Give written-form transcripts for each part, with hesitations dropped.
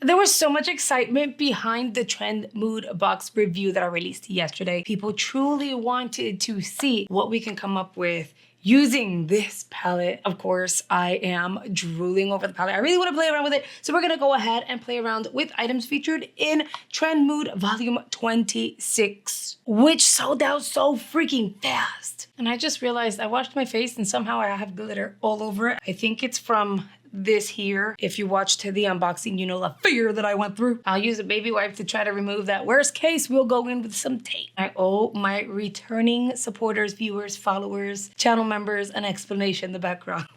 There was so much excitement behind the Trendmood box review that I released yesterday. People truly wanted to see what we can come up with using this palette. Of course, I am drooling over the palette. I really want to play around with it. So we're gonna go ahead and play around with items featured in Trendmood Volume 26, which sold out so freaking fast. And I just realized I washed my face and somehow I have glitter all over it. I think it's from this here. If you watched the unboxing, you know the fear that I went through. I'll use a baby wipe to try to remove that. Worst case, we'll go in with some tape. I owe my returning supporters, viewers, followers, channel members an explanation in the background.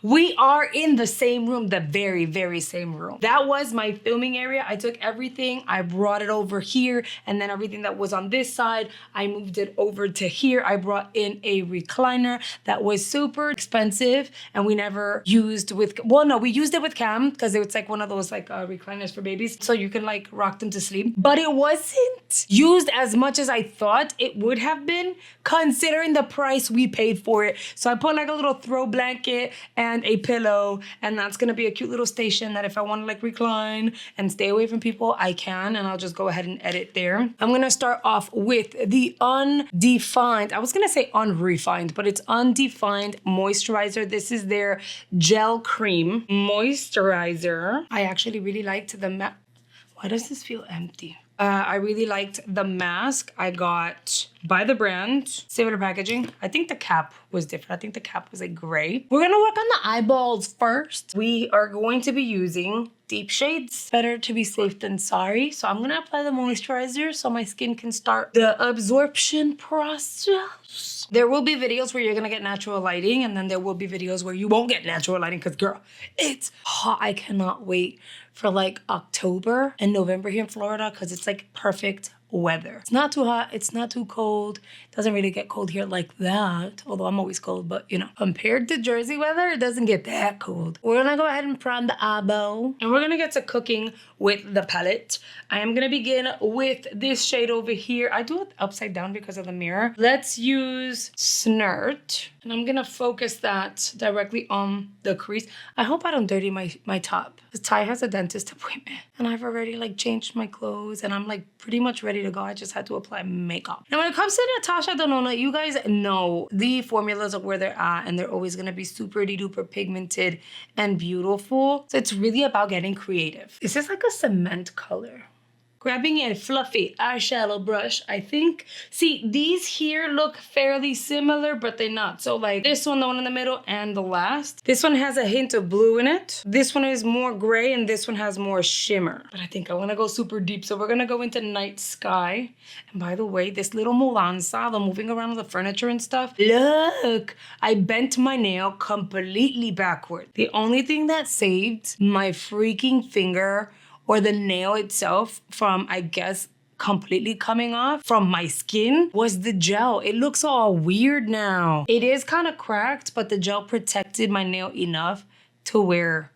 We are in the same room, the very, very same room. That was my filming area. I took everything, I brought it over here, and then everything that was on this side, I moved it over to here. I brought in a recliner that was super expensive and we never used with, well, no, we used it with Cam because it's like one of those like recliners for babies. So you can like rock them to sleep, but it wasn't used as much as I thought it would have been considering the price we paid for it. So I put like a little throw blanket and a pillow, and that's gonna be a cute little station that if I wanna like recline and stay away from people, I can, and I'll just go ahead and edit there. I'm gonna start off with the undefined, I was gonna say unrefined, but it's undefined moisturizer. This is their gel cream moisturizer. I actually really liked the matte. Why does this feel empty? I really liked the mask I got by the brand. Similar packaging. I think the cap was different. I think the cap was like gray. We're gonna work on the eyeballs first. We are going to be using deep shades. Better to be safe than sorry. So I'm gonna apply the moisturizer so my skin can start the absorption process. There will be videos where you're gonna get natural lighting, and then there will be videos where you won't get natural lighting because girl, it's hot. I cannot wait for like October and November here in Florida because it's like perfect weather. It's not too hot, it's not too cold. It doesn't really get cold here like that, although I'm always cold, but you know, compared to Jersey weather, it doesn't get that cold. We're gonna go ahead and prime the eyeball, and we're gonna get to cooking with the palette. I am gonna begin with this shade over here. I do it upside down because of the mirror. Let's use Snert, and I'm gonna focus that directly on the crease. I hope I don't dirty my top. Because Ty has a dentist appointment, and I've already like changed my clothes, and I'm like pretty much ready to go. I just had to apply makeup. Now when it comes to Natasha Denona, you guys know the formulas of where they're at, and they're always gonna be super duper pigmented and beautiful. So it's really about getting creative. This is like a cement color. Grabbing a fluffy eyeshadow brush, I think. See, these here look fairly similar, but they're not. So like this one, the one in the middle, and the last. This one has a hint of blue in it. This one is more gray, and this one has more shimmer. But I think I wanna go super deep, so we're gonna go into Night Sky. And by the way, this little Mulanza, the moving around with the furniture and stuff, look, I bent my nail completely backward. The only thing that saved my freaking finger or the nail itself from, I guess, completely coming off from my skin was the gel. It looks all weird now. It is kind of cracked, but the gel protected my nail enough to where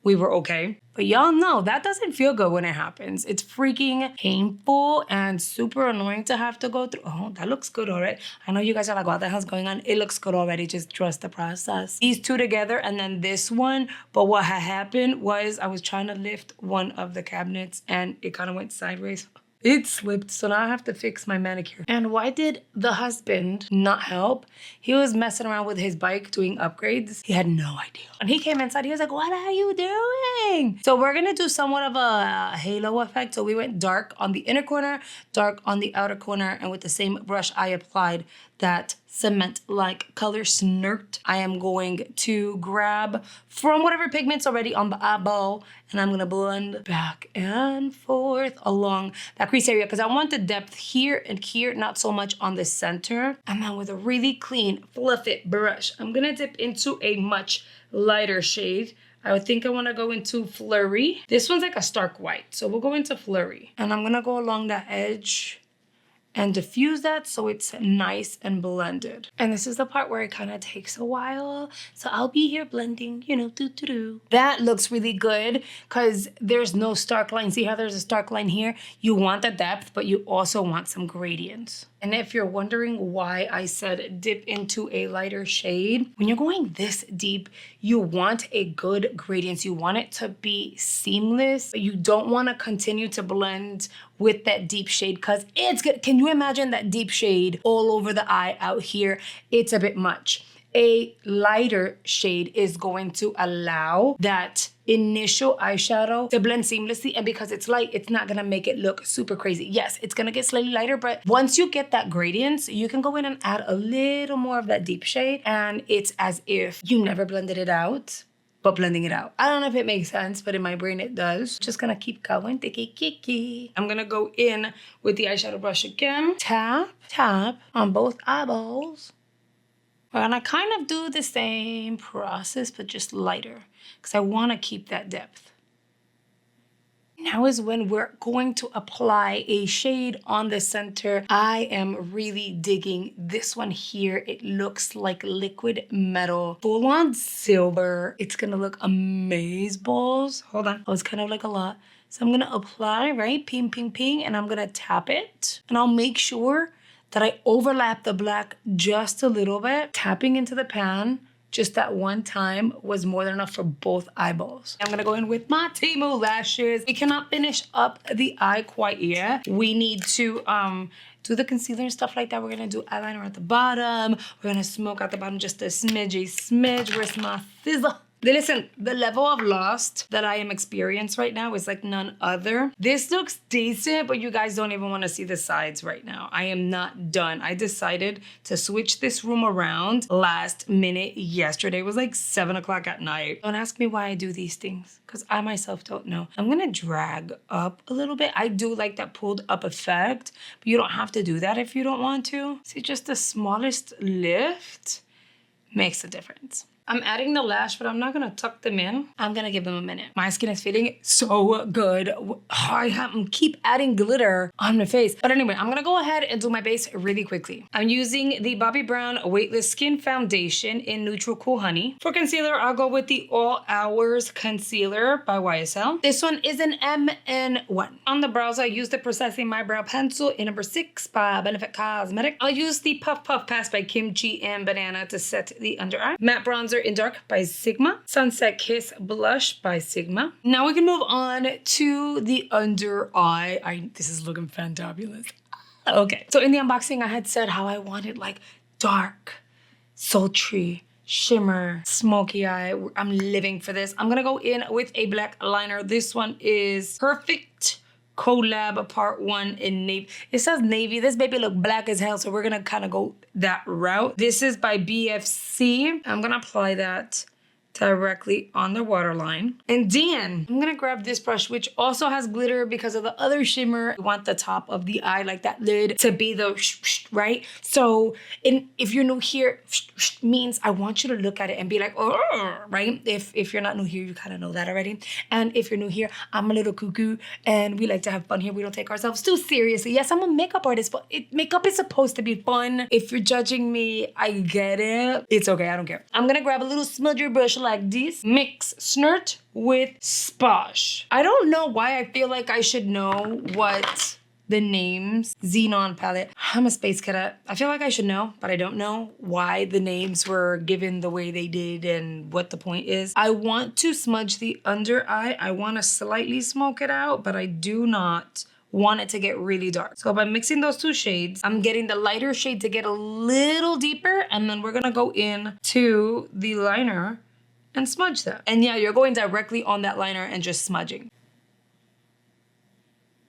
we were okay. But y'all know that doesn't feel good when it happens. It's freaking painful and super annoying to have to go through. Oh, that looks good already. I know you guys are like, what the hell's going on? It looks good already. Just trust the process. These two together and then this one. But what had happened was I was trying to lift one of the cabinets and it kind of went sideways. It slipped, so now I have to fix my manicure. And why did the husband not help? He was messing around with his bike doing upgrades. He had no idea. And he came inside, he was like, what are you doing? So we're gonna do somewhat of a halo effect. So we went dark on the inner corner, dark on the outer corner, and with the same brush I applied that cement-like color Snert. I am going to grab from whatever pigment's already on the eyeball, and I'm gonna blend back and forth along that crease area because I want the depth here and here, not so much on the center. And then with a really clean, fluffy brush, I'm gonna dip into a much lighter shade. I would think I want to go into Flurry. This one's like a stark white, so we'll go into Flurry. And I'm gonna go along that edge and diffuse that so it's nice and blended. And this is the part where it kind of takes a while. So I'll be here blending, you know, doo-doo-doo. That looks really good because there's no stark line. See how there's a stark line here? You want the depth, but you also want some gradients. And if you're wondering why I said dip into a lighter shade, when you're going this deep, you want a good gradient. You want it to be seamless. You don't want to continue to blend with that deep shade because it's good. Can you imagine that deep shade all over the eye out here? It's a bit much. A lighter shade is going to allow that initial eyeshadow to blend seamlessly, and because it's light, it's not gonna make it look super crazy. Yes, it's gonna get slightly lighter, but once you get that gradient, you can go in and add a little more of that deep shade, and it's as if you never blended it out, but blending it out. I don't know if it makes sense, but in my brain it does. Just gonna keep going, tiki kiki. I'm gonna go in with the eyeshadow brush again. Tap, tap on both eyeballs. We're gonna kind of do the same process, but just lighter, because I wanna keep that depth. Now is when we're going to apply a shade on the center. I am really digging this one here. It looks like liquid metal, full on silver. It's gonna look amazeballs. Hold on, oh, it's kind of like a lot. So I'm gonna apply, right, ping, ping, ping, and I'm gonna tap it, and I'll make sure that I overlap the black just a little bit. Tapping into the pan just that one time was more than enough for both eyeballs. I'm gonna go in with my Temu lashes. We cannot finish up the eye quite yet. We need to do the concealer and stuff like that. We're gonna do eyeliner at the bottom. We're gonna smoke at the bottom just a smidge. Where's my sizzle? Listen, the level of lost that I am experiencing right now is like none other. This looks decent, but you guys don't even want to see the sides right now. I am not done. I decided to switch this room around last minute yesterday. It was like 7 o'clock at night. Don't ask me why I do these things, because I myself don't know. I'm gonna drag up a little bit. I do like that pulled up effect, but you don't have to do that if you don't want to. See, just the smallest lift makes a difference. I'm adding the lash, but I'm not gonna tuck them in. I'm gonna give them a minute. My skin is feeling so good. I keep adding glitter on my face. But anyway, I'm gonna go ahead and do my base really quickly. I'm using the Bobbi Brown Weightless Skin Foundation in Neutral Cool Honey. For concealer, I'll go with the All Hours Concealer by YSL. This one is an MN1. On the brows, I use the Processing My Brow Pencil in number 6 by Benefit Cosmetic. I'll use the Puff Puff Pass by Kimchi and Banana to set the under eye. Matte bronzer in Dark by Sigma. Sunset Kiss Blush by Sigma. Now we can move on to the under eye. This is looking fantabulous. Okay, so in the unboxing, I had said how I wanted like dark, sultry, shimmer, smoky eye. I'm living for this. I'm gonna go in with a black liner. This one is Perfect Collab Part 1 in navy. It says navy. This baby look black as hell, so we're gonna kind of go that route. This is by BFC. I'm gonna apply that directly on the waterline. And then I'm gonna grab this brush, which also has glitter because of the other shimmer. You want the top of the eye, like that lid, to be the right? So if you're new here, means I want you to look at it and be like, oh, right? If you're not new here, you kind of know that already. And if you're new here, I'm a little cuckoo and we like to have fun here. We don't take ourselves too seriously. Yes, I'm a makeup artist, but makeup is supposed to be fun. If you're judging me, I get it. It's okay, I don't care. I'm gonna grab a little smudger brush like this. Mix Snert with Sposh. I don't know why I feel like I should know what the names. Xenon palette. I'm a space cadet. I feel like I should know, but I don't know why the names were given the way they did and what the point is. I want to smudge the under eye. I want to slightly smoke it out, but I do not want it to get really dark. So by mixing those two shades, I'm getting the lighter shade to get a little deeper, and then we're gonna go in to the liner and smudge that. And yeah, you're going directly on that liner and just smudging.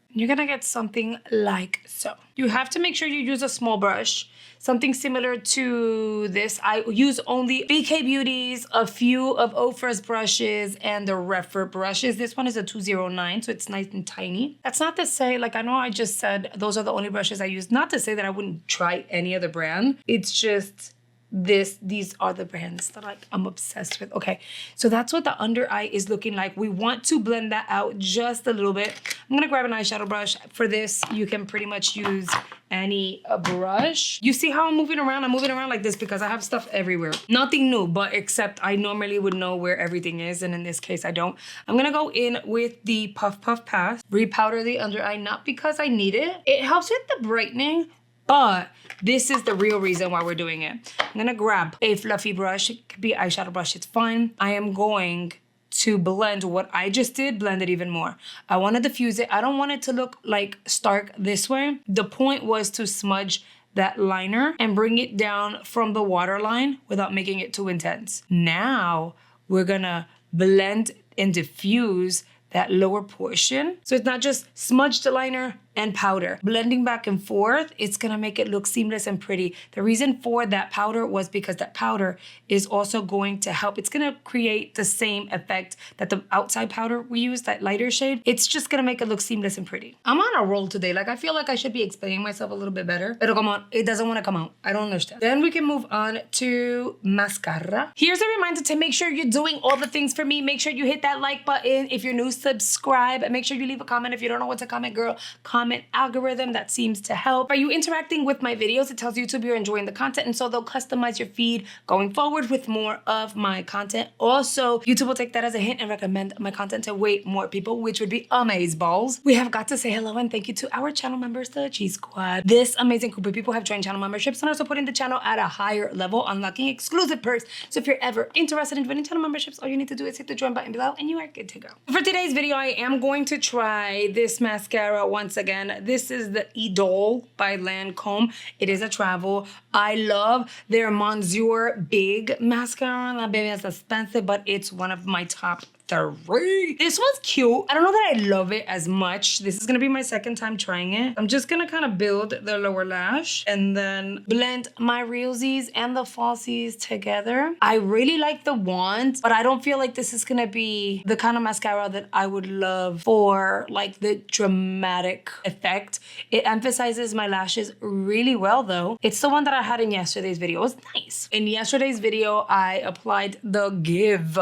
You're gonna get something like so. You have to make sure you use a small brush, something similar to this. I use only BK Beauty's, a few of Ofra's brushes, and the Refer brushes. This one is a 209, so it's nice and tiny. That's not to say, like I know I just said those are the only brushes I use. Not to say that I wouldn't try any other brand. It's just these are the brands that like I'm obsessed with. Okay, so that's what the under eye is looking like. We want to blend that out just a little bit. I'm gonna grab an eyeshadow brush. For this, you can pretty much use any brush. You see how I'm moving around? I'm moving around like this because I have stuff everywhere. Nothing new, but except I normally would know where everything is, and in this case, I don't. I'm gonna go in with the Puff Puff Pass, repowder the under eye, not because I need it. It helps with the brightening, But this is the real reason why we're doing it. I'm gonna grab a fluffy brush. It could be an eyeshadow brush, it's fine. I am going to blend what I just did, blend it even more. I want to diffuse it. I don't want it to look like stark this way. The point was to smudge that liner and bring it down from the waterline without making it too intense. Now we're gonna blend and diffuse that lower portion. So it's not just smudge the liner and powder. Blending back and forth, it's gonna make it look seamless and pretty. The reason for that powder was because that powder is also going to help. It's gonna create the same effect that the outside powder we use, that lighter shade. It's just gonna make it look seamless and pretty. I'm on a roll today. Like, I feel like I should be explaining myself a little bit better. Pero come on, it doesn't wanna come out. I don't understand. Then we can move on to mascara. Here's a reminder to make sure you're doing all the things for me. Make sure you hit that like button. If you're new, subscribe. And make sure you leave a comment. If you don't know what to comment, girl, comment algorithm. That seems to help. Are you interacting with my videos? It tells YouTube you're enjoying the content, and so they'll customize your feed going forward with more of my content. Also, YouTube will take that as a hint and recommend my content to way more people, which would be amazeballs. We have got to say hello and thank you to our channel members, the G Squad. This amazing group of people have joined channel memberships and are supporting the channel at a higher level, unlocking exclusive perks. So if you're ever interested in joining channel memberships, all you need to do is hit the join button below and you are good to go. For today's video, I am going to try this mascara once again. This is the Idol by Lancome. It is a travel. I love their Monsieur Big mascara. That baby is expensive, but it's one of my top 3. This one's cute. I don't know that I love it as much. This is gonna be my second time trying it. I'm just gonna kind of build the lower lash and then blend my realsies and the falsies together. I really like the wand, but I don't feel like this is gonna be the kind of mascara that I would love for like the dramatic effect. It emphasizes my lashes really well though. It's the one that I had in yesterday's video. It was nice. In yesterday's video, I applied the Give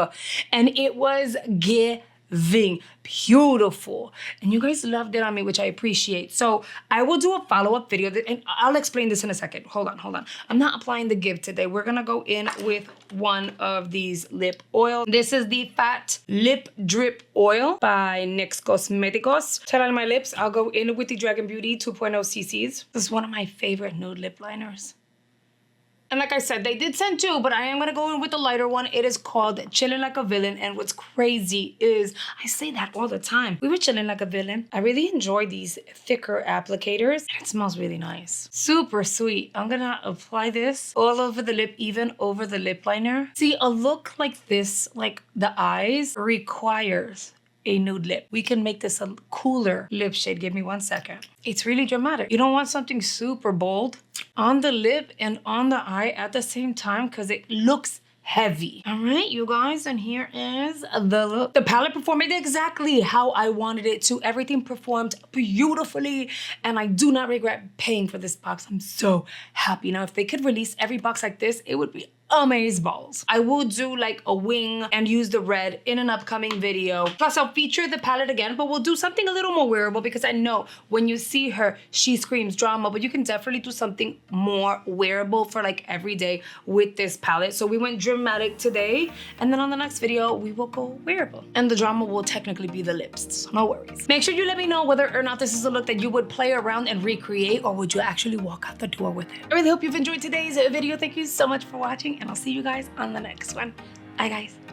and it was giving beautiful, and you guys loved it on me, which I appreciate. So I will do a follow-up video and I'll explain this in a second. Hold on. I'm not applying the Give today. We're gonna go in with one of these lip oil. This is the Fat Lip Drip Oil by NYX Cosméticos. To line my lips, I'll go in with the Dragun Beauty 2.0 cc's. This is one of my favorite nude lip liners. And like I said, they did send 2, but I am gonna go in with the lighter one. It is called Chillin' Like a Villain. And what's crazy is, I say that all the time. We were chilling like a villain. I really enjoy these thicker applicators. And it smells really nice. Super sweet. I'm gonna apply this all over the lip, even over the lip liner. See, a look like this, like the eyes, requires a nude lip. We can make this a cooler lip shade. Give me 1 second. It's really dramatic. You don't want something super bold on the lip and on the eye at the same time because it looks heavy. All right, you guys, and here is the look. The palette performed exactly how I wanted it to. Everything performed beautifully, and I do not regret paying for this box. I'm so happy. Now, if they could release every box like this, it would be amazeballs. I will do like a wing and use the red in an upcoming video. Plus, I'll feature the palette again, but we'll do something a little more wearable because I know when you see her, she screams drama, but you can definitely do something more wearable for like every day with this palette. So we went dramatic today, and then on the next video, we will go wearable. And the drama will technically be the lips, so no worries. Make sure you let me know whether or not this is a look that you would play around and recreate, or would you actually walk out the door with it. I really hope you've enjoyed today's video. Thank you so much for watching, and I'll see you guys on the next one. Bye, guys.